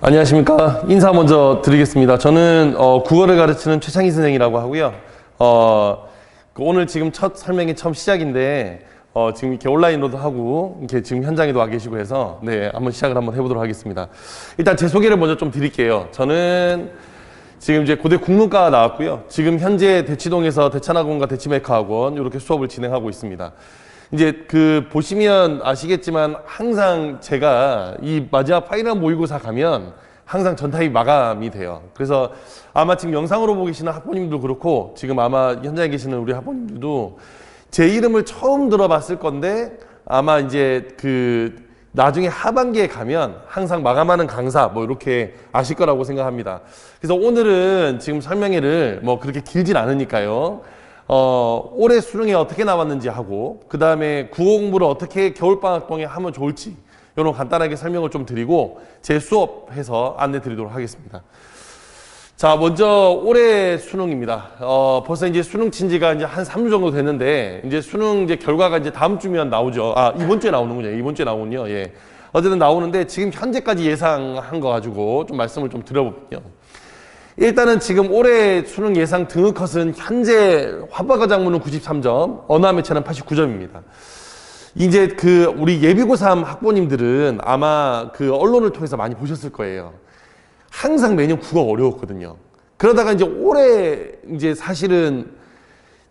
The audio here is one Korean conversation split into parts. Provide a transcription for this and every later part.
안녕하십니까. 인사 먼저 드리겠습니다. 저는 국어를 가르치는 최창희 선생이라고 하고요. 오늘 지금 첫 설명이 처음 시작인데 지금 이렇게 온라인으로도 하고 이렇게 지금 현장에도 와 계시고 해서 한번 시작을 한번 해보도록 하겠습니다. 일단 제 소개를 먼저 좀 드릴게요. 저는 지금 이제 고대 국문과 나왔고요. 지금 현재 대치동에서 대찬학원과 대치메카학원 이렇게 수업을 진행하고 있습니다. 이제 보시면 아시겠지만 항상 제가 이 마지막 파이널 모의고사 가면 항상 전타입 마감이 돼요. 그래서 아마 지금 영상으로 보고 계시는 학부모님도 그렇고 지금 아마 현장에 계시는 우리 학부모님들도 제 이름을 처음 들어봤을 건데 아마 이제 나중에 하반기에 가면 항상 마감하는 강사 이렇게 아실 거라고 생각합니다. 그래서 오늘은 지금 설명회를 그렇게 길진 않으니까요. 올해 수능에 어떻게 나왔는지 하고 그 다음에 국어 공부를 어떻게 겨울방학 동안 하면 좋을지 이런 간단하게 설명을 좀 드리고 제 수업해서 안내 드리도록 하겠습니다. 자, 먼저 올해 수능입니다. 벌써 이제 수능 친 지가 이제 한 3주 정도 됐는데 이제 수능 결과가 이제 다음 주면 나오죠. 이번 주에 나오는군요. 이번 주에 나오군요. 예. 어쨌든 나오는데 지금 현재까지 예상한 거 가지고 좀 말씀을 좀 드려볼게요. 일단은 지금 올해 수능 예상 등급 컷은 현재 화박어작문은 93점, 언어매체는 89점입니다. 이제 우리 예비고3 학부모님들은 아마 언론을 통해서 많이 보셨을 거예요. 항상 매년 국어 어려웠거든요. 그러다가 이제 올해 이제 사실은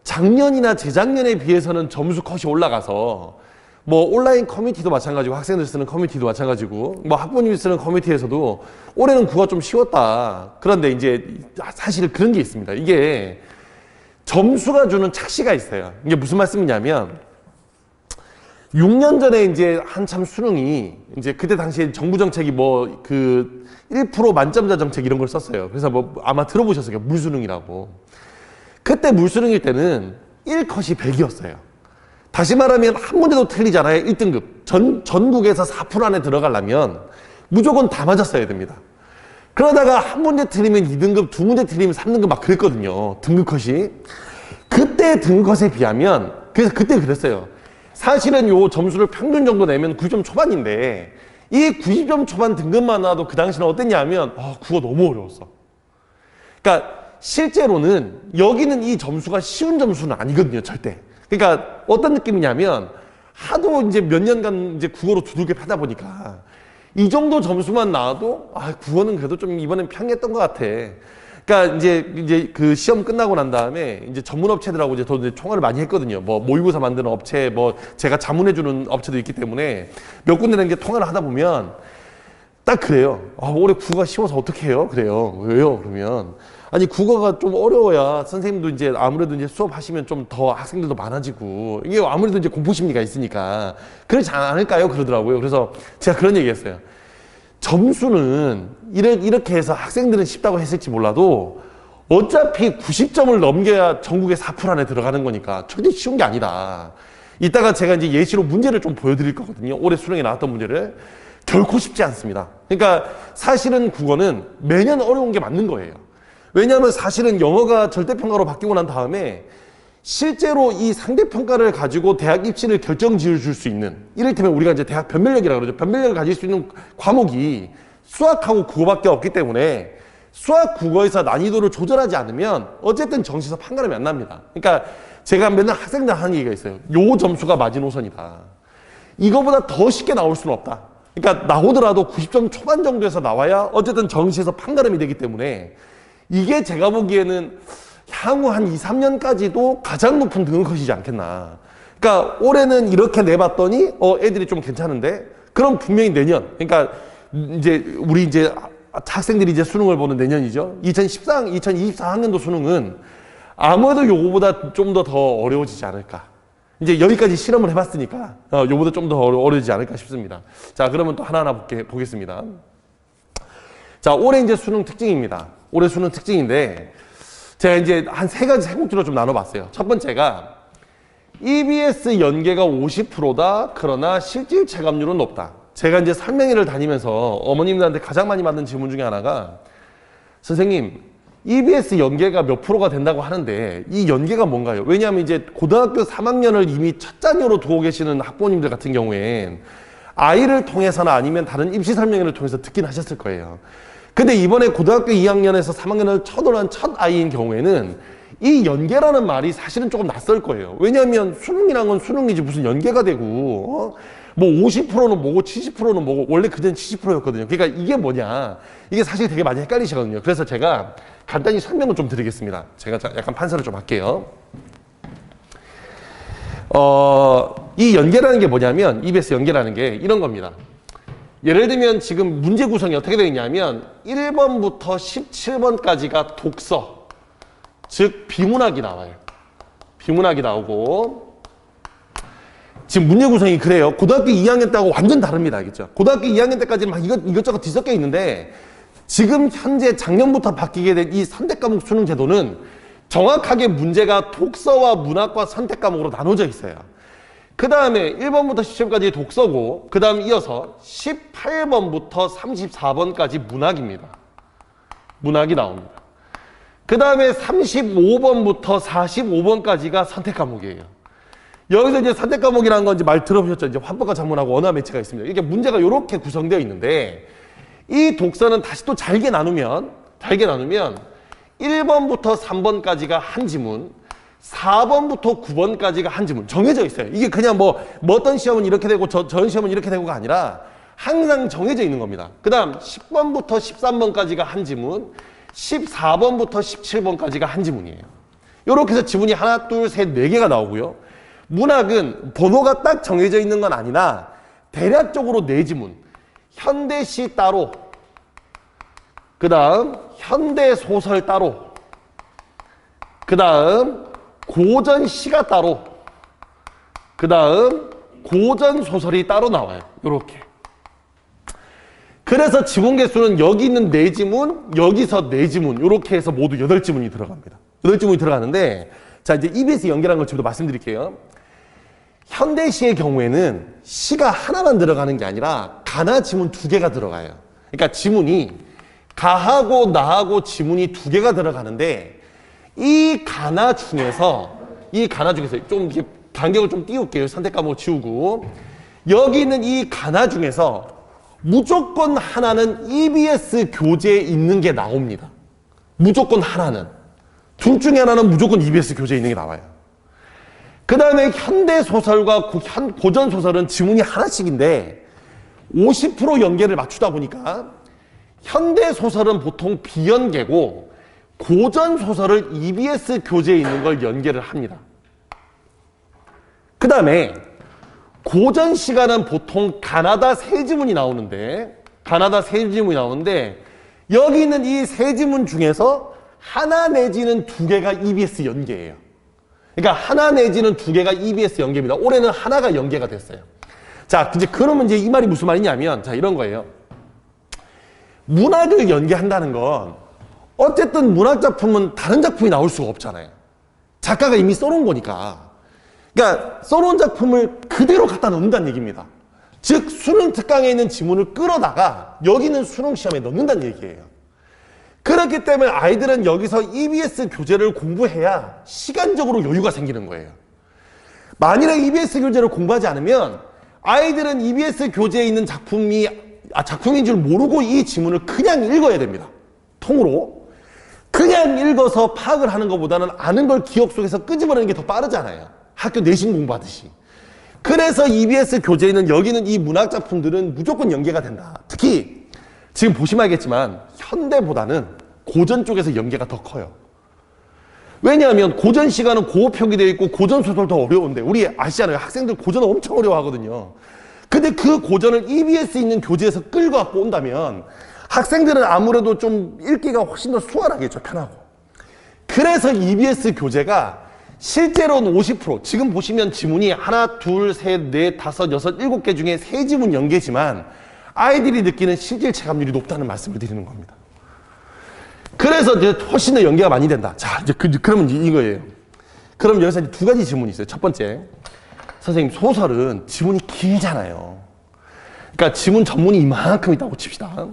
작년이나 재작년에 비해서는 점수 컷이 올라가서 온라인 커뮤니티도 마찬가지고 학생들 쓰는 커뮤니티도 마찬가지고 학부모님이 쓰는 커뮤니티에서도 올해는 국어가 좀 쉬웠다. 그런데 이제 사실 그런 게 있습니다. 이게 점수가 주는 착시가 있어요. 이게 무슨 말씀이냐면 6년 전에 이제 한참 수능이 이제 그때 당시에 정부 정책이 1% 만점자 정책 이런 걸 썼어요. 그래서 아마 들어보셨어요. 물수능이라고. 그때 물수능일 때는 1컷이 100이었어요. 다시 말하면 한 문제도 틀리잖아요. 1등급. 전국에서 4% 안에 들어가려면 무조건 다 맞았어야 됩니다. 그러다가 한 문제 틀리면 2등급, 두 문제 틀리면 3등급 막 그랬거든요. 등급 컷이. 그때 등급 컷에 비하면, 그래서 그때 그랬어요. 사실은 요 점수를 평균 정도 내면 90점 초반인데, 이 90점 초반 등급만 나와도 그 당시는 어땠냐면, 국어 너무 어려웠어. 그러니까 실제로는 여기는 이 점수가 쉬운 점수는 아니거든요, 절대. 그러니까 어떤 느낌이냐면 하도 이제 몇 년간 이제 국어로 두들겨 패다 보니까 이 정도 점수만 나와도 국어는 그래도 좀 이번엔 평이했던 것 같아. 그러니까 이제 시험 끝나고 난 다음에 이제 전문 업체들하고 이제 더 총괄을 많이 했거든요. 모의고사 만드는 업체, 제가 자문해주는 업체도 있기 때문에 몇 군데는 이제 통화를 하다 보면 딱 그래요. 올해 국어가 쉬워서 어떻게 해요? 그래요. 왜요? 그러면 아니 국어가 좀 어려워야 선생님도 이제 아무래도 이제 수업하시면 좀 더 학생들도 많아지고 이게 아무래도 이제 공포심리가 있으니까 그렇지 않을까요? 그러더라고요. 그래서 제가 그런 얘기했어요. 점수는 이렇게 해서 학생들은 쉽다고 했을지 몰라도 어차피 90점을 넘겨야 전국의 4% 안에 들어가는 거니까 절대 쉬운 게 아니다. 이따가 제가 이제 예시로 문제를 좀 보여드릴 거거든요. 올해 수능에 나왔던 문제를. 결코 쉽지 않습니다. 그러니까 사실은 국어는 매년 어려운 게 맞는 거예요. 왜냐하면 사실은 영어가 절대평가로 바뀌고 난 다음에 실제로 이 상대평가를 가지고 대학 입시를 결정 지을 줄 수 있는, 이를테면 우리가 이제 대학 변별력이라고 그러죠. 변별력을 가질 수 있는 과목이 수학하고 국어밖에 없기 때문에 수학 국어에서 난이도를 조절하지 않으면 어쨌든 정시에서 판가름이 안 납니다. 그러니까 제가 맨날 학생들 하는 얘기가 있어요. 요 점수가 마지노선이다. 이거보다 더 쉽게 나올 수는 없다. 그러니까 나오더라도 90점 초반 정도에서 나와야 어쨌든 정시에서 판가름이 되기 때문에 이게 제가 보기에는 향후 한 2, 3년까지도 가장 높은 등급컷이지 않겠나. 그러니까 올해는 이렇게 내봤더니 애들이 좀 괜찮은데 그럼 분명히 내년, 그러니까 이제 우리 이제 학생들이 이제 수능을 보는 내년이죠. 2024학년도 수능은 아무래도 요거보다 좀 더 어려워지지 않을까. 이제 여기까지 실험을 해봤으니까 요거보다 좀 더 어려워지지 않을까 싶습니다. 자, 그러면 또 하나하나 보겠습니다. 자, 올해 이제 수능 특징입니다. 올해 수능 특징인데 제가 이제 한 세 가지 세곡지로 좀 나눠봤어요. 첫 번째가 EBS 연계가 50%다. 그러나 실질 체감률은 높다. 제가 이제 설명회를 다니면서 어머님들한테 가장 많이 받는 질문 중에 하나가 선생님, EBS 연계가 몇 프로가 된다고 하는데 이 연계가 뭔가요? 왜냐하면 이제 고등학교 3학년을 이미 첫 자녀로 두고 계시는 학부모님들 같은 경우엔 아이를 통해서나 아니면 다른 입시 설명회를 통해서 듣긴 하셨을 거예요. 근데 이번에 고등학교 2학년에서 3학년을 쳐돌아온 첫 아이인 경우에는 이 연계라는 말이 사실은 조금 낯설 거예요. 왜냐하면 수능이란 건 수능이지 무슨 연계가 되고 뭐 50%는 뭐고 70%는 뭐고 원래 그전엔 70%였거든요. 그러니까 이게 뭐냐, 이게 사실 되게 많이 헷갈리시거든요. 그래서 제가 간단히 설명을 좀 드리겠습니다. 제가 약간 판서를 좀 할게요. 이 연계라는 게 뭐냐면 EBS 연계라는 게 이런 겁니다. 예를 들면 지금 문제 구성이 어떻게 되어 있냐면 1번부터 17번까지가 독서, 즉 비문학이 나와요. 비문학이 나오고, 지금 문제 구성이 그래요. 고등학교 2학년 때하고 완전 다릅니다. 알겠죠? 고등학교 2학년 때까지는 막 이것저것 뒤섞여 있는데 지금 현재 작년부터 바뀌게 된 이 선택과목 수능 제도는 정확하게 문제가 독서와 문학과 선택과목으로 나눠져 있어요. 그 다음에 1번부터 17번까지 독서고, 그 다음 이어서 18번부터 34번까지 문학입니다. 문학이 나옵니다. 그 다음에 35번부터 45번까지가 선택 과목이에요. 여기서 이제 선택 과목이라는 건 이제 말 들어보셨죠? 이제 환법과 작문하고 언어 매체가 있습니다. 이게 문제가 이렇게 구성되어 있는데, 이 독서는 다시 또 잘게 나누면 1번부터 3번까지가 한 지문, 4번부터 9번까지가 한 지문 정해져 있어요. 이게 그냥 뭐 어떤 시험은 이렇게 되고 전 시험은 이렇게 되고가 아니라 항상 정해져 있는 겁니다. 그 다음 10번부터 13번까지가 한 지문, 14번부터 17번까지가 한 지문이에요. 이렇게 해서 지문이 하나, 둘, 셋, 네 개가 나오고요. 문학은 번호가 딱 정해져 있는 건 아니나 대략적으로 네 지문, 현대시 따로, 그 다음 현대소설 따로, 그 다음 고전시가 따로, 그 다음 고전소설이 따로 나와요. 이렇게. 그래서 지문 개수는 여기 있는 4지문, 여기서 4지문, 이렇게 해서 모두 8지문이 들어갑니다. 8지문이 들어가는데, 자, 이제 EBS 연계라는 걸 지금도 말씀드릴게요. 현대시의 경우에는 시가 하나만 들어가는 게 아니라 가나 지문 2개가 들어가요. 그러니까 지문이 가하고 나하고 지문이 2개가 들어가는데, 이 가나 중에서 좀 이렇게 간격을 좀 띄울게요. 선택 과목 지우고. 여기 있는 이 가나 중에서 무조건 하나는 EBS 교재에 있는 게 나옵니다. 무조건 하나는. 둘 중에 하나는 무조건 EBS 교재에 있는 게 나와요. 그 다음에 현대소설과 고전소설은 지문이 하나씩인데 50% 연계를 맞추다 보니까 현대소설은 보통 비연계고 고전소설을 EBS 교재에 있는 걸 연계를 합니다. 그 다음에 고전시가는 보통 가나다 세 지문이 나오는데 여기 있는 이 세 지문 중에서 하나 내지는 2개가 EBS 연계예요. 그러니까 하나 내지는 2개가 EBS 연계입니다. 올해는 하나가 연계가 됐어요. 자, 이제 그러면 이제 이 말이 무슨 말이냐면, 자, 이런 거예요. 문학을 연계한다는 건 어쨌든 문학 작품은 다른 작품이 나올 수가 없잖아요. 작가가 이미 써놓은 거니까. 그러니까 써놓은 작품을 그대로 갖다 넣는다는 얘기입니다. 즉 수능 특강에 있는 지문을 끌어다가 여기는 수능 시험에 넣는다는 얘기예요. 그렇기 때문에 아이들은 여기서 EBS 교재를 공부해야 시간적으로 여유가 생기는 거예요. 만일에 EBS 교재를 공부하지 않으면 아이들은 EBS 교재에 있는 작품인 줄 모르고 이 지문을 그냥 읽어야 됩니다. 통으로. 그냥 읽어서 파악을 하는 것보다는 아는 걸 기억 속에서 끄집어내는 게 더 빠르잖아요. 학교 내신 공부하듯이. 그래서 EBS 교재에 있는 여기는 이 문학 작품들은 무조건 연계가 된다. 특히 지금 보시면 알겠지만 현대보다는 고전 쪽에서 연계가 더 커요. 왜냐하면 고전 시간은 고어 표기되어 있고 고전 소설도 어려운데 우리 아시잖아요. 학생들 고전 엄청 어려워하거든요. 근데 그 고전을 EBS 있는 교재에서 끌고 갖고 온다면 학생들은 아무래도 좀 읽기가 훨씬 더 수월하겠죠. 편하고. 그래서 EBS 교재가 실제로는 50%, 지금 보시면 지문이 하나, 둘, 셋, 넷, 다섯, 여섯, 7개 중에 3지문 연계지만 아이들이 느끼는 실질 체감률이 높다는 말씀을 드리는 겁니다. 그래서 이제 훨씬 더 연계가 많이 된다. 자, 이제 그러면 이제 이거예요. 그럼 여기서 이제 2가지 질문이 있어요. 첫 번째, 선생님 소설은 지문이 길잖아요. 그러니까 지문 전문이 이만큼 있다고 칩시다.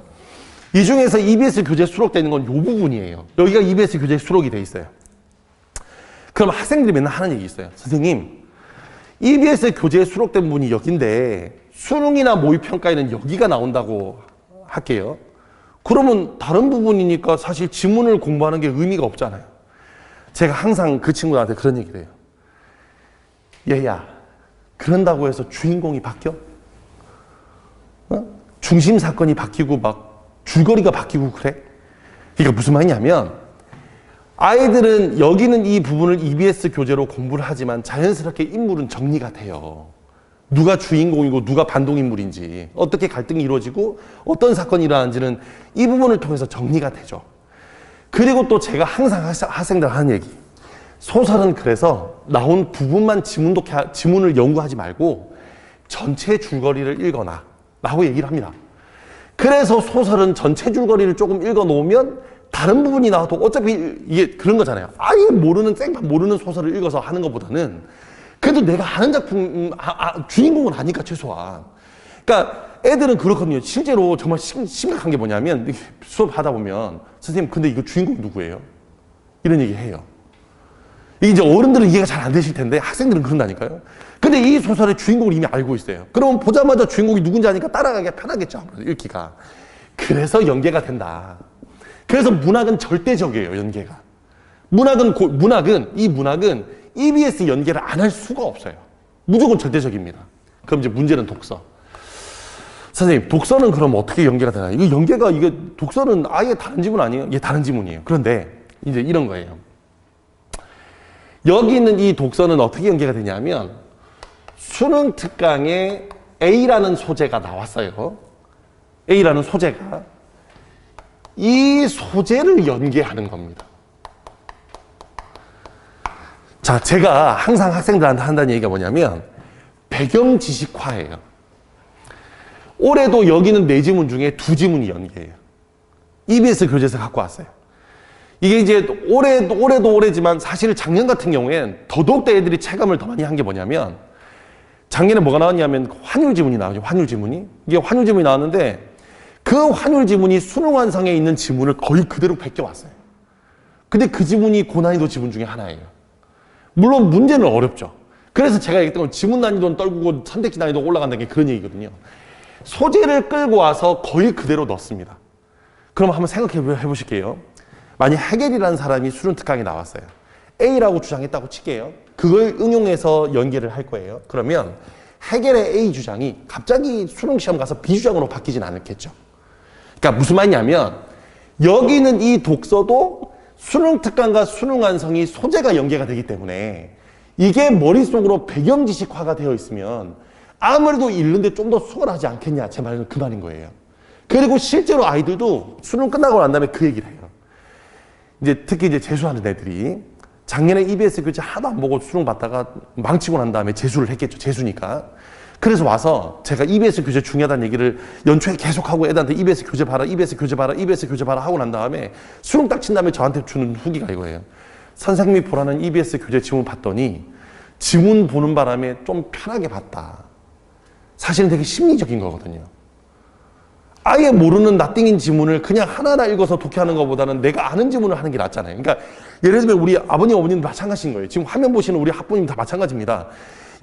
이 중에서 EBS 교재에 수록되는 건 이 부분이에요. 여기가 EBS 교재에 수록이 돼 있어요. 그럼 학생들이 맨날 하는 얘기 있어요. 선생님, EBS 교재에 수록된 부분이 여긴데 수능이나 모의평가에는 여기가 나온다고 할게요. 그러면 다른 부분이니까 사실 지문을 공부하는 게 의미가 없잖아요. 제가 항상 그 친구들한테 그런 얘기를 해요. 얘야, 그런다고 해서 주인공이 바뀌어? 중심 사건이 바뀌고 막 줄거리가 바뀌고 그래? 그러니까 무슨 말이냐면 아이들은 여기는 이 부분을 EBS 교재로 공부를 하지만 자연스럽게 인물은 정리가 돼요. 누가 주인공이고 누가 반동인물인지, 어떻게 갈등이 이루어지고 어떤 사건이 일어나는지는 이 부분을 통해서 정리가 되죠. 그리고 또 제가 항상 학생들 하는 얘기, 소설은 그래서 나온 부분만 지문을 연구하지 말고 전체 줄거리를 읽거나 라고 얘기를 합니다. 그래서 소설은 전체 줄거리를 조금 읽어 놓으면 다른 부분이 나와도 어차피 이게 그런 거잖아요. 아예 모르는, 생판 모르는 소설을 읽어서 하는 것보다는 그래도 내가 아는 작품, 주인공은 아니까 최소한. 그러니까 애들은 그렇거든요. 실제로 정말 심각한 게 뭐냐면 수업 하다 보면 선생님 근데 이거 주인공 누구예요? 이런 얘기 해요. 이게 이제 어른들은 이해가 잘 안 되실 텐데 학생들은 그런다니까요. 근데 이 소설의 주인공을 이미 알고 있어요. 그러면 보자마자 주인공이 누군지 아니까 따라가기가 편하겠죠. 아무래도 읽기가. 그래서 연계가 된다. 그래서 문학은 절대적이에요. 연계가. 문학은 EBS 연계를 안 할 수가 없어요. 무조건 절대적입니다. 그럼 이제 문제는 독서. 선생님, 독서는 그럼 어떻게 연계가 되나요? 이게 독서는 아예 다른 지문 아니에요? 예, 다른 지문이에요. 그런데 이제 이런 거예요. 여기 있는 이 독서는 어떻게 연계가 되냐면 수능 특강에 A라는 소재가 나왔어요. A라는 소재가 이 소재를 연계하는 겁니다. 자, 제가 항상 학생들한테 한다는 얘기가 뭐냐면 배경 지식화예요. 올해도 여기는 4지문 중에 2지문이 연계예요. EBS 교재에서 갖고 왔어요. 이게 이제 올해도 올해지만 사실 작년 같은 경우엔 더더욱 애들이 체감을 더 많이 한 게 뭐냐면 작년에 뭐가 나왔냐면 환율 지문이 나오죠. 환율 지문이. 이게 환율 지문이 나왔는데 그 환율 지문이 수능 완성에 있는 지문을 거의 그대로 베껴왔어요. 근데 그 지문이 고난이도 지문 중에 하나예요. 물론 문제는 어렵죠. 그래서 제가 얘기했던 건 지문 난이도는 떨구고 선택지 난이도가 올라간다는 게 그런 얘기거든요. 소재를 끌고 와서 거의 그대로 넣습니다. 그럼 한번 생각해 보실게요. 만약 해겔이라는 사람이 수능 특강에 나왔어요. A라고 주장했다고 칠게요. 그걸 응용해서 연계를 할 거예요. 그러면 해겔의 A 주장이 갑자기 수능 시험 가서 B 주장으로 바뀌진 않겠죠. 그러니까 무슨 말이냐면 여기는 이 독서도 수능 특강과 수능 완성이 소재가 연계가 되기 때문에 이게 머릿속으로 배경 지식화가 되어 있으면 아무래도 읽는데 좀 더 수월하지 않겠냐. 제 말은 그 말인 거예요. 그리고 실제로 아이들도 수능 끝나고 난 다음에 그 얘기를 해요. 이제 특히 이제 재수하는 애들이 작년에 EBS 교재 하나도 안 보고 수능 봤다가 망치고 난 다음에 재수를 했겠죠. 재수니까. 그래서 와서 제가 EBS 교재 중요하다는 얘기를 연초에 계속하고 애들한테 EBS 교재 봐라, EBS 교재 봐라, EBS 교재 봐라 하고 난 다음에 수능 딱 친 다음에 저한테 주는 후기가 이거예요. 선생님이 보라는 EBS 교재 지문 봤더니 지문 보는 바람에 좀 편하게 봤다. 사실은 되게 심리적인 거거든요. 아예 모르는 나띵인 지문을 그냥 하나하나 읽어서 독해하는 것보다는 내가 아는 지문을 하는 게 낫잖아요. 그러니까 예를 들면 우리 아버님, 어머님도 마찬가지인 거예요. 지금 화면 보시는 우리 학부모님 다 마찬가지입니다.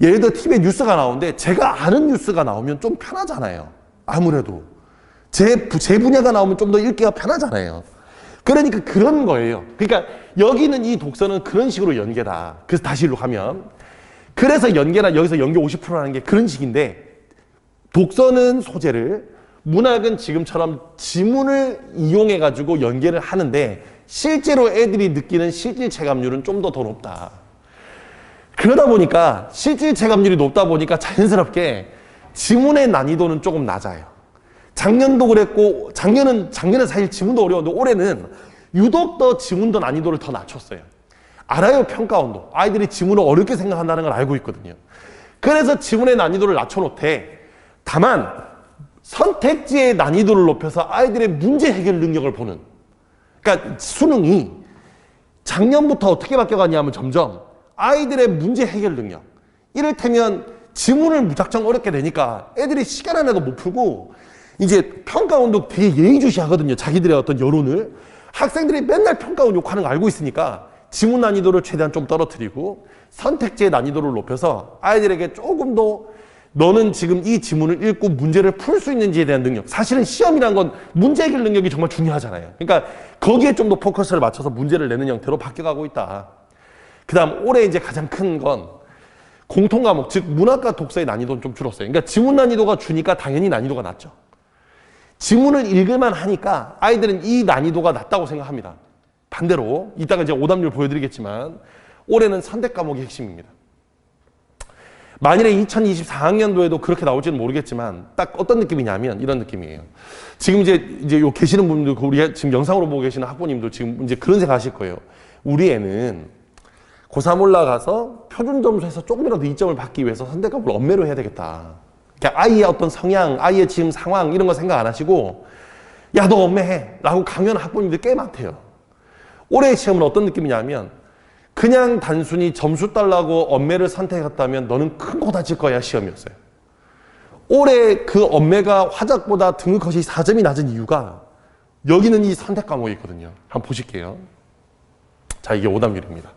예를 들어 TV에 뉴스가 나오는데 제가 아는 뉴스가 나오면 좀 편하잖아요. 아무래도. 제 분야가 나오면 좀 더 읽기가 편하잖아요. 그러니까 그런 거예요. 그러니까 여기는 이 독서는 그런 식으로 연계다. 그래서 다시 일로 가면. 그래서 연계나 여기서 연계 50%라는 게 그런 식인데 독서는 소재를, 문학은 지금처럼 지문을 이용해가지고 연계를 하는데 실제로 애들이 느끼는 실질 체감률은 좀 더 높다. 그러다 보니까 실질 체감률이 높다 보니까 자연스럽게 지문의 난이도는 조금 낮아요. 작년도 그랬고 작년은 사실 지문도 어려웠는데 올해는 유독 더 지문도 난이도를 더 낮췄어요. 알아요, 평가원도. 아이들이 지문을 어렵게 생각한다는 걸 알고 있거든요. 그래서 지문의 난이도를 낮춰놓되 다만 선택지의 난이도를 높여서 아이들의 문제 해결 능력을 보는. 그러니까 수능이 작년부터 어떻게 바뀌어가냐면 점점 아이들의 문제 해결 능력. 이를테면 지문을 무작정 어렵게 되니까 애들이 시간 안에도 못 풀고 이제 평가원도 되게 예의주시하거든요. 자기들의 어떤 여론을. 학생들이 맨날 평가원 욕하는 거 알고 있으니까 지문 난이도를 최대한 좀 떨어뜨리고 선택지의 난이도를 높여서 아이들에게 조금 더 너는 지금 이 지문을 읽고 문제를 풀 수 있는지에 대한 능력. 사실은 시험이란 건 문제 해결 능력이 정말 중요하잖아요. 그러니까 거기에 좀 더 포커스를 맞춰서 문제를 내는 형태로 바뀌어가고 있다. 그 다음 올해 이제 가장 큰 건 공통 과목, 즉 문학과 독서의 난이도는 좀 줄었어요. 그러니까 지문 난이도가 주니까 당연히 난이도가 낮죠. 지문을 읽을만 하니까 아이들은 이 난이도가 낮다고 생각합니다. 반대로 이따가 이제 오답률 보여드리겠지만 올해는 선택 과목이 핵심입니다. 만일에 2024학년도에도 그렇게 나올지는 모르겠지만 딱 어떤 느낌이냐면 이런 느낌이에요. 지금 이제 요 계시는 분들, 우리 지금 영상으로 보고 계시는 학부모님들 지금 이제 그런 생각 하실 거예요. 우리 애는 고3 올라가서 표준 점수에서 조금이라도 이점을 받기 위해서 선택 과목을 엄매로 해야 되겠다. 그러니까 아이의 어떤 성향, 아이의 지금 상황 이런 거 생각 안 하시고 야, 너 엄매해 라고 강요하는 학부모님들 꽤 많대요. 올해의 시험은 어떤 느낌이냐면 그냥 단순히 점수 달라고 엄매를 선택했다면 너는 큰 거 다칠 거야 시험이었어요. 올해 그 엄매가 화작보다 등급컷이 4점이 낮은 이유가 여기는 이 선택 과목이 있거든요. 한번 보실게요. 자, 이게 오답률입니다.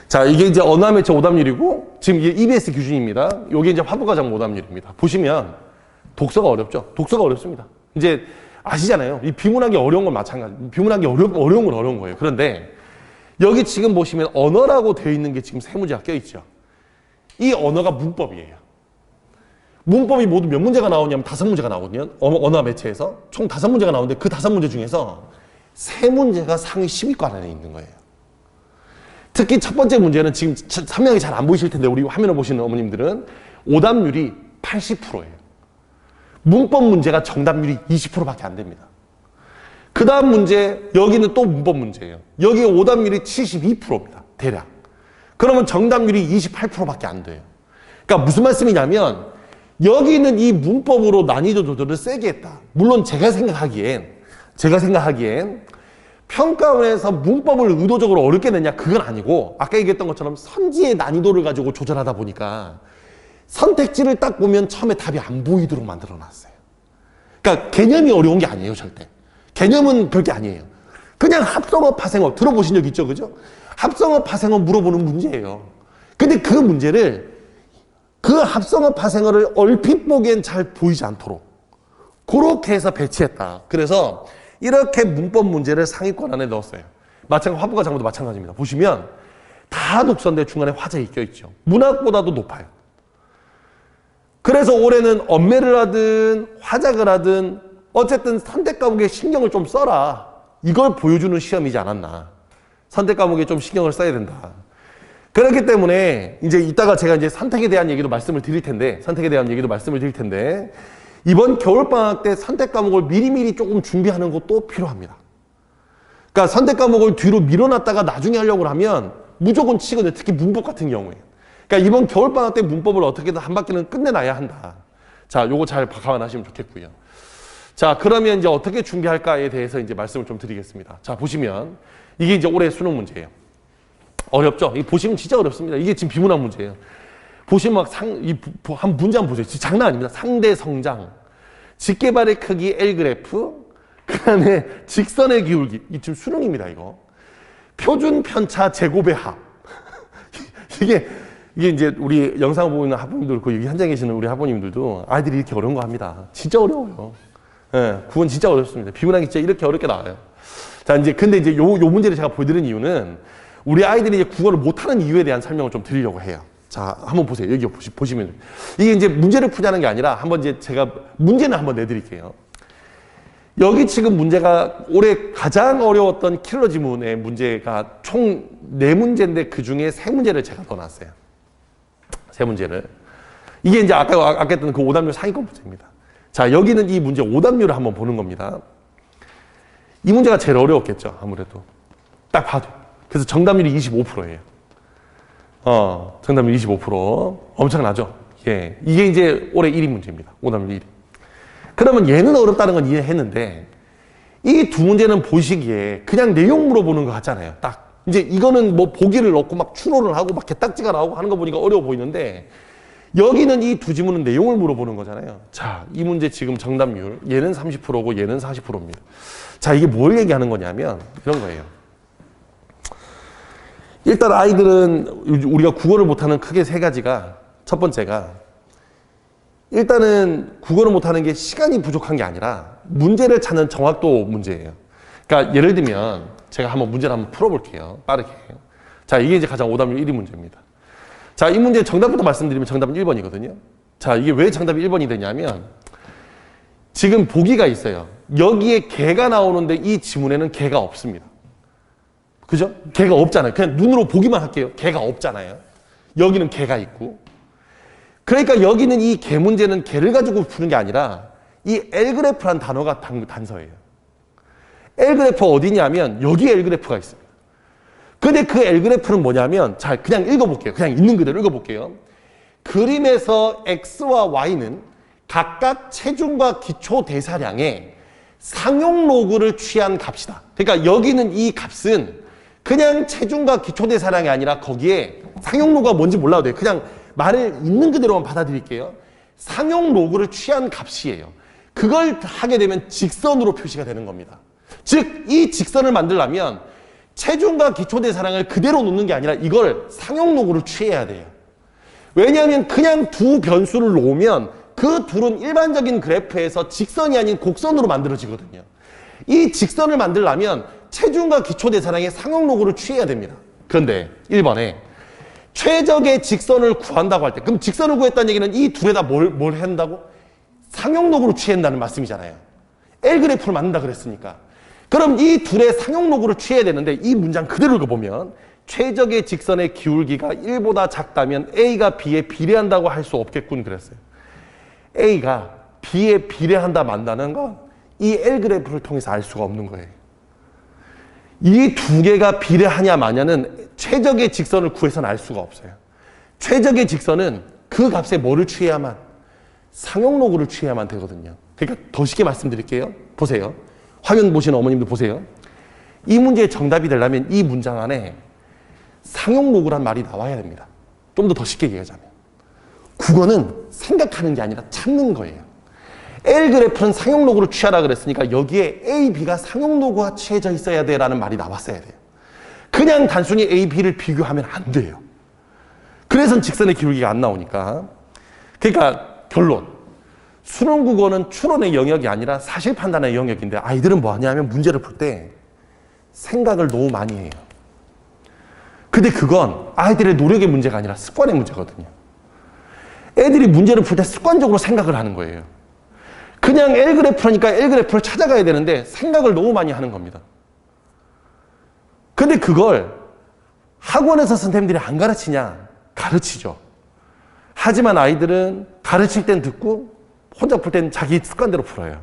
자, 이게 이제 언어 매체 오답률이고 지금 이게 EBS 기준입니다. 이게 이제 화부과정 오답률입니다. 보시면 독서가 어렵죠. 독서가 어렵습니다. 이제 아시잖아요. 이 비문학이 어려운 건 마찬가지. 비문학이 어려운 건 어려운 거예요. 그런데 여기 지금 보시면 언어라고 되어 있는 게 지금 세 문제가 껴있죠. 이 언어가 문법이에요. 문법이 모두 몇 문제가 나오냐면 5문제가 나오거든요. 언어 매체에서 총 5문제가 나오는데 그 5문제 중에서 3문제가 상위 10위권 안에 있는 거예요. 특히 첫 번째 문제는 지금 선명히 잘 안 보이실 텐데 우리 화면을 보시는 어머님들은 오답률이 80%예요. 문법 문제가 정답률이 20%밖에 안 됩니다. 그 다음 문제, 여기는 또 문법 문제예요. 여기 오답률이 72%입니다. 대략. 그러면 정답률이 28%밖에 안 돼요. 그러니까 무슨 말씀이냐면 여기는 이 문법으로 난이도 조절을 세게 했다. 물론 제가 생각하기엔 평가원에서 문법을 의도적으로 어렵게 냈냐 그건 아니고 아까 얘기했던 것처럼 선지의 난이도를 가지고 조절하다 보니까 선택지를 딱 보면 처음에 답이 안 보이도록 만들어놨어요. 그러니까 개념이 어려운 게 아니에요 절대. 개념은 별게 아니에요. 그냥 합성어, 파생어 들어보신 적 있죠, 그죠? 합성어, 파생어 물어보는 문제예요. 근데 그 문제를 그 합성어, 파생어를 얼핏 보기엔 잘 보이지 않도록 그렇게 해서 배치했다. 그래서 이렇게 문법 문제를 상위권 안에 넣었어요. 마찬가지 화부가 장모도 마찬가지입니다. 보시면 다 독서인데 중간에 화제가 껴있죠. 문학보다도 높아요. 그래서 올해는 엄매를 하든 화작을 하든 어쨌든 선택 과목에 신경을 좀 써라. 이걸 보여주는 시험이지 않았나. 선택 과목에 좀 신경을 써야 된다. 그렇기 때문에 이제 이따가 제가 이제 선택에 대한 얘기도 말씀을 드릴 텐데 이번 겨울방학 때 선택 과목을 미리미리 조금 준비하는 것도 필요합니다. 그러니까 선택 과목을 뒤로 밀어놨다가 나중에 하려고 하면 무조건 치거든요. 특히 문법 같은 경우에. 그러니까 이번 겨울방학 때 문법을 어떻게든 한 바퀴는 끝내놔야 한다. 자, 요거 잘 감안하시면 좋겠고요. 자, 그러면 이제 어떻게 준비할까에 대해서 이제 말씀을 좀 드리겠습니다. 자, 보시면 이게 이제 올해 수능 문제예요. 어렵죠? 이 보시면 진짜 어렵습니다. 이게 지금 비문학 문제예요. 보시면 한 문제 한번 보세요. 진짜 장난 아닙니다. 상대 성장, 직개발의 크기 L 그래프, 그 다음에 직선의 기울기. 이 지금 수능입니다, 이거. 표준 편차 제곱의 합. 이게 이제 우리 영상 보고 있는 학부모님들, 그 여기 현장에 계시는 우리 학부모님들도 아이들이 이렇게 어려운 거 합니다. 진짜 어려워요. 예, 국어는 진짜 어렵습니다. 비문학이 진짜 이렇게 어렵게 나와요. 자, 근데 이제 요 문제를 제가 보여드린 이유는 우리 아이들이 이제 국어를 못하는 이유에 대한 설명을 좀 드리려고 해요. 자, 한번 보세요. 여기 보시면. 이게 이제 문제를 풀자는 게 아니라 한번 이제 제가 문제는 한번 내드릴게요. 여기 지금 문제가 올해 가장 어려웠던 킬러 지문의 문제가 총 4문제인데 그 중에 3문제를 제가 넣어놨어요. 3문제를. 이게 이제 아까 했던 그 오답률 상위권 문제입니다. 자, 여기는 이 문제 오답률을 한번 보는 겁니다. 이 문제가 제일 어려웠겠죠, 아무래도. 딱 봐도. 그래서 정답률이 25%예요. 정답률 25%. 엄청나죠? 예. 이게 이제 올해 1위 문제입니다. 오답률 1위. 그러면 얘는 어렵다는 건 이해했는데, 이 두 문제는 보시기에 그냥 내용 물어보는 거 같잖아요. 딱. 이제 이거는 뭐 보기를 넣고 막 추론을 하고 막 개딱지가 나오고 하는 거 보니까 어려워 보이는데, 여기는 이 두 지문은 내용을 물어보는 거잖아요. 자, 이 문제 지금 정답률. 얘는 30%고 얘는 40%입니다. 자, 이게 뭘 얘기하는 거냐면, 이런 거예요. 일단 아이들은 우리가 국어를 못하는 크게 3가지가 첫 번째가 일단은 국어를 못하는 게 시간이 부족한 게 아니라 문제를 찾는 정확도 문제예요. 그러니까 예를 들면 제가 문제를 한번 풀어볼게요. 빠르게. 자, 이게 이제 가장 오답률 1위 문제입니다. 자, 이 문제 정답부터 말씀드리면 정답은 1번이거든요. 자, 이게 왜 정답이 1번이 되냐면 지금 보기가 있어요. 여기에 개가 나오는데 이 지문에는 개가 없습니다. 그죠? 개가 없잖아요. 그냥 눈으로 보기만 할게요. 개가 없잖아요. 여기는 개가 있고. 그러니까 여기는 이 개 문제는 개를 가지고 푸는 게 아니라 이 L그래프란 단어가 단서예요. L그래프 어디냐면 여기에 L그래프가 있습니다. 근데 그 L그래프는 뭐냐면 자, 그냥 읽어볼게요. 그냥 있는 그대로 읽어볼게요. 그림에서 X와 Y는 각각 체중과 기초 대사량의 상용 로그를 취한 값이다. 그러니까 여기는 이 값은 그냥 체중과 기초 대사량이 아니라 거기에 상용 로그가 뭔지 몰라도 돼요. 그냥 말을 있는 그대로만 받아들일게요. 상용 로그를 취한 값이에요. 그걸 하게 되면 직선으로 표시가 되는 겁니다. 즉, 이 직선을 만들려면 체중과 기초 대사량을 그대로 놓는 게 아니라 이걸 상용 로그를 취해야 돼요. 왜냐하면 그냥 두 변수를 놓으면 그 둘은 일반적인 그래프에서 직선이 아닌 곡선으로 만들어지거든요. 이 직선을 만들려면 체중과 기초 대사량의 상용 로그를 취해야 됩니다. 그런데 1번에 최적의 직선을 구한다고 할 때, 그럼 직선을 구했다는 얘기는 이 둘에다 뭘 한다고? 상용 로그로 취한다는 말씀이잖아요. L그래프를 만든다 그랬으니까. 그럼 이 둘의 상용 로그를 취해야 되는데 이 문장 그대로 읽어보면 최적의 직선의 기울기가 1보다 작다면 A가 B에 비례한다고 할 수 없겠군 그랬어요. A가 B에 비례한다 만다는 건 이 L그래프를 통해서 알 수가 없는 거예요. 이 두 개가 비례하냐 마냐는 최적의 직선을 구해서는 알 수가 없어요. 최적의 직선은 그 값에 뭐를 취해야만? 상용 로그를 취해야만 되거든요. 그러니까 더 쉽게 말씀드릴게요. 보세요. 화면 보시는 어머님들 보세요. 이 문제의 정답이 되려면 이 문장 안에 상용 로그란 말이 나와야 됩니다. 좀 더 쉽게 얘기하자면 국어는 생각하는 게 아니라 찾는 거예요. L그래프는 상용 로그를 취하라 그랬으니까 여기에 A, B가 상용 로그가 취해져 있어야 돼라는 말이 나왔어야 돼요. 그냥 단순히 A, B를 비교하면 안 돼요. 그래서 직선의 기울기가 안 나오니까. 그러니까 결론. 수능 국어는 추론의 영역이 아니라 사실 판단의 영역인데 아이들은 뭐 하냐면 문제를 풀 때 생각을 너무 많이 해요. 근데 그건 아이들의 노력의 문제가 아니라 습관의 문제거든요. 애들이 문제를 풀 때 습관적으로 생각을 하는 거예요. 그냥 L그래프라니까 L그래프를 찾아가야 되는데 생각을 너무 많이 하는 겁니다. 근데 그걸 학원에서 선생님들이 안 가르치냐? 가르치죠. 하지만 아이들은 가르칠 땐 듣고 혼자 풀 땐 자기 습관대로 풀어요.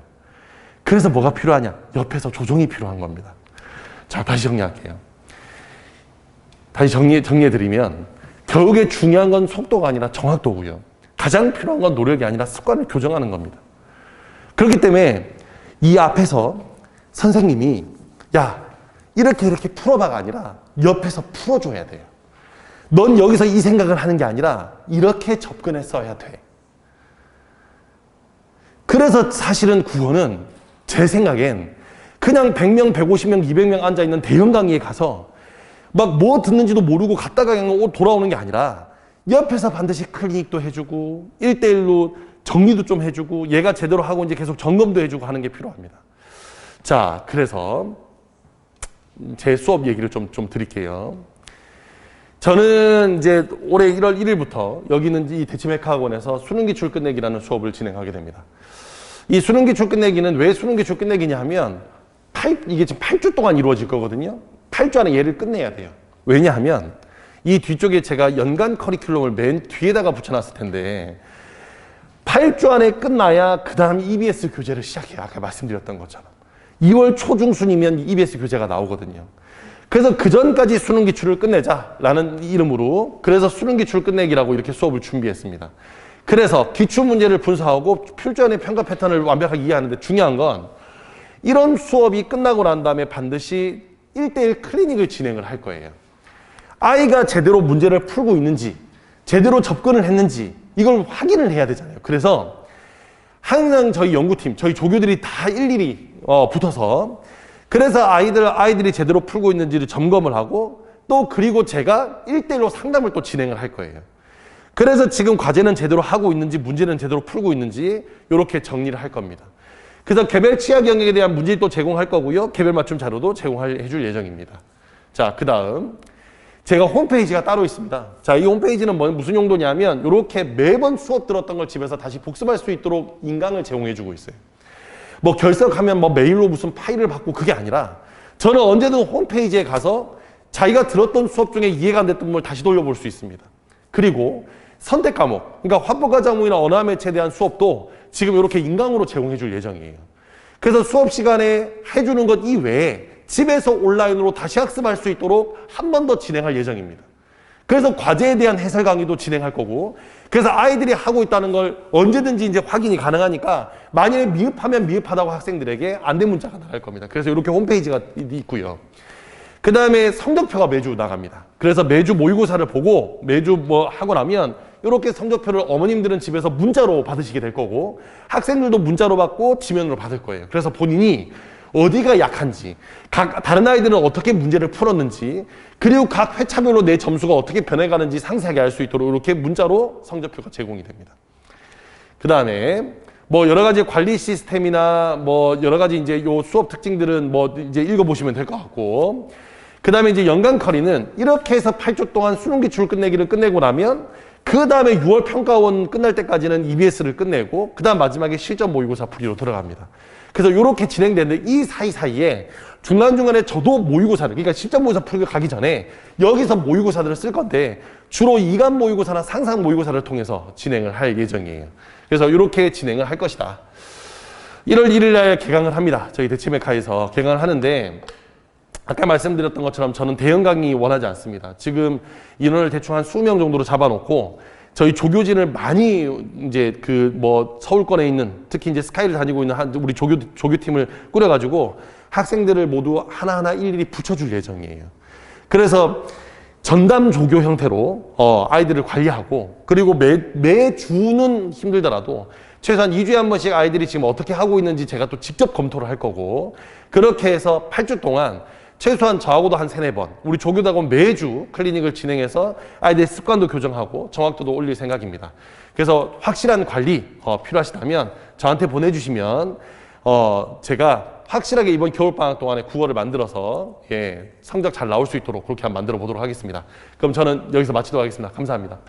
그래서 뭐가 필요하냐? 옆에서 조정이 필요한 겁니다. 자, 다시 정리할게요. 다시 정리해드리면 교육의 중요한 건 속도가 아니라 정확도고요. 가장 필요한 건 노력이 아니라 습관을 교정하는 겁니다. 그렇기 때문에 이 앞에서 선생님이 야, 이렇게 풀어봐가 아니라 옆에서 풀어줘야 돼요. 넌 여기서 이 생각을 하는 게 아니라 이렇게 접근했어야 돼. 그래서 사실은 국어는 제 생각엔 그냥 100명, 150명, 200명 앉아있는 대형 강의에 가서 막 뭐 듣는지도 모르고 갔다가 그냥 돌아오는 게 아니라 옆에서 반드시 클리닉도 해주고 1대1로 정리도 좀 해주고 얘가 제대로 하고 이제 계속 점검도 해주고 하는 게 필요합니다. 자, 그래서 제 수업 얘기를 좀 드릴게요. 저는 이제 올해 1월 1일부터 여기는 이 대치메카학원에서 수능기출 끝내기라는 수업을 진행하게 됩니다. 이 수능기출 끝내기는 왜 수능기출 끝내기냐 하면 이게 지금 8주 동안 이루어질 거거든요. 8주 안에 얘를 끝내야 돼요. 왜냐하면 이 뒤쪽에 제가 연간 커리큘럼을 맨 뒤에다가 붙여놨을 텐데 8주 안에 끝나야 그 다음 EBS 교재를 시작해요. 아까 말씀드렸던 것처럼. 2월 초중순이면 EBS 교재가 나오거든요. 그래서 그 전까지 수능기출을 끝내자라는 이름으로 그래서 수능기출 끝내기라고 이렇게 수업을 준비했습니다. 그래서 기출문제를 분석하고 필전의 평가 패턴을 완벽하게 이해하는데 중요한 건 이런 수업이 끝나고 난 다음에 반드시 1대1 클리닉을 진행을 할 거예요. 아이가 제대로 문제를 풀고 있는지 제대로 접근을 했는지 이걸 확인을 해야 되잖아요. 그래서 항상 저희 연구팀, 저희 조교들이 다 일일이 붙어서 그래서 아이들이 제대로 풀고 있는지를 점검을 하고 또 그리고 제가 1대1로 상담을 또 진행을 할 거예요. 그래서 지금 과제는 제대로 하고 있는지 문제는 제대로 풀고 있는지 이렇게 정리를 할 겁니다. 그래서 개별 취약 영역에 대한 문제도 제공할 거고요. 개별 맞춤 자료도 제공해 줄 예정입니다. 자, 그 다음 제가 홈페이지가 따로 있습니다. 자, 이 홈페이지는 무슨 용도냐면 이렇게 매번 수업 들었던 걸 집에서 다시 복습할 수 있도록 인강을 제공해 주고 있어요. 뭐 결석하면 뭐 메일로 무슨 파일을 받고 그게 아니라 저는 언제든 홈페이지에 가서 자기가 들었던 수업 중에 이해가 안 됐던 걸 다시 돌려볼 수 있습니다. 그리고 선택 과목, 그러니까 화법과정문이나 언어 매체에 대한 수업도 지금 이렇게 인강으로 제공해 줄 예정이에요. 그래서 수업 시간에 해주는 것 이외에 집에서 온라인으로 다시 학습할 수 있도록 한 번 더 진행할 예정입니다. 그래서 과제에 대한 해설 강의도 진행할 거고, 그래서 아이들이 하고 있다는 걸 언제든지 이제 확인이 가능하니까 만약에 미흡하면 미흡하다고 학생들에게 안내 문자가 나갈 겁니다. 그래서 이렇게 홈페이지가 있고요. 그 다음에 성적표가 매주 나갑니다. 그래서 매주 모의고사를 보고 매주 뭐 하고 나면 이렇게 성적표를 어머님들은 집에서 문자로 받으시게 될 거고 학생들도 문자로 받고 지면으로 받을 거예요. 그래서 본인이 어디가 약한지, 다른 아이들은 어떻게 문제를 풀었는지, 그리고 각 회차별로 내 점수가 어떻게 변해가는지 상세하게 알 수 있도록 이렇게 문자로 성적표가 제공이 됩니다. 그 다음에 뭐 여러 가지 관리 시스템이나 뭐 여러 가지 이제 요 수업 특징들은 뭐 이제 읽어보시면 될 것 같고, 그 다음에 이제 연간 커리는 이렇게 해서 8주 동안 수능 기출 끝내기를 끝내고 나면 그 다음에 6월 평가원 끝날 때까지는 EBS를 끝내고 그 다음 마지막에 실전 모의고사 풀이로 들어갑니다. 그래서 이렇게 진행되는데 이 사이사이에 중간중간에 저도 모의고사를, 그러니까 실전 모의고사 풀이를 가기 전에 여기서 모의고사들을 쓸 건데 주로 이간 모의고사나 상상 모의고사를 통해서 진행을 할 예정이에요. 그래서 이렇게 진행을 할 것이다. 1월 1일 날 개강을 합니다. 저희 대치메카에서 개강을 하는데 아까 말씀드렸던 것처럼 저는 대형 강의 원하지 않습니다. 지금 인원을 대충 한 20명 정도로 잡아놓고 저희 조교진을 많이 이제 그 뭐 서울권에 있는 특히 이제 스카이를 다니고 있는 우리 조교팀을 꾸려가지고 학생들을 모두 하나하나 일일이 붙여줄 예정이에요. 그래서 전담 조교 형태로 아이들을 관리하고 그리고 매주는 힘들더라도 최소한 2주에 한 번씩 아이들이 지금 어떻게 하고 있는지 제가 또 직접 검토를 할 거고 그렇게 해서 8주 동안 최소한 저하고도 한 3-4번 우리 조교단은 매주 클리닉을 진행해서 아이들의 습관도 교정하고 정확도도 올릴 생각입니다. 그래서 확실한 관리 필요하시다면 저한테 보내주시면 제가 확실하게 이번 겨울방학 동안에 국어를 만들어서 성적 잘 나올 수 있도록 그렇게 한번 만들어 보도록 하겠습니다. 그럼 저는 여기서 마치도록 하겠습니다. 감사합니다.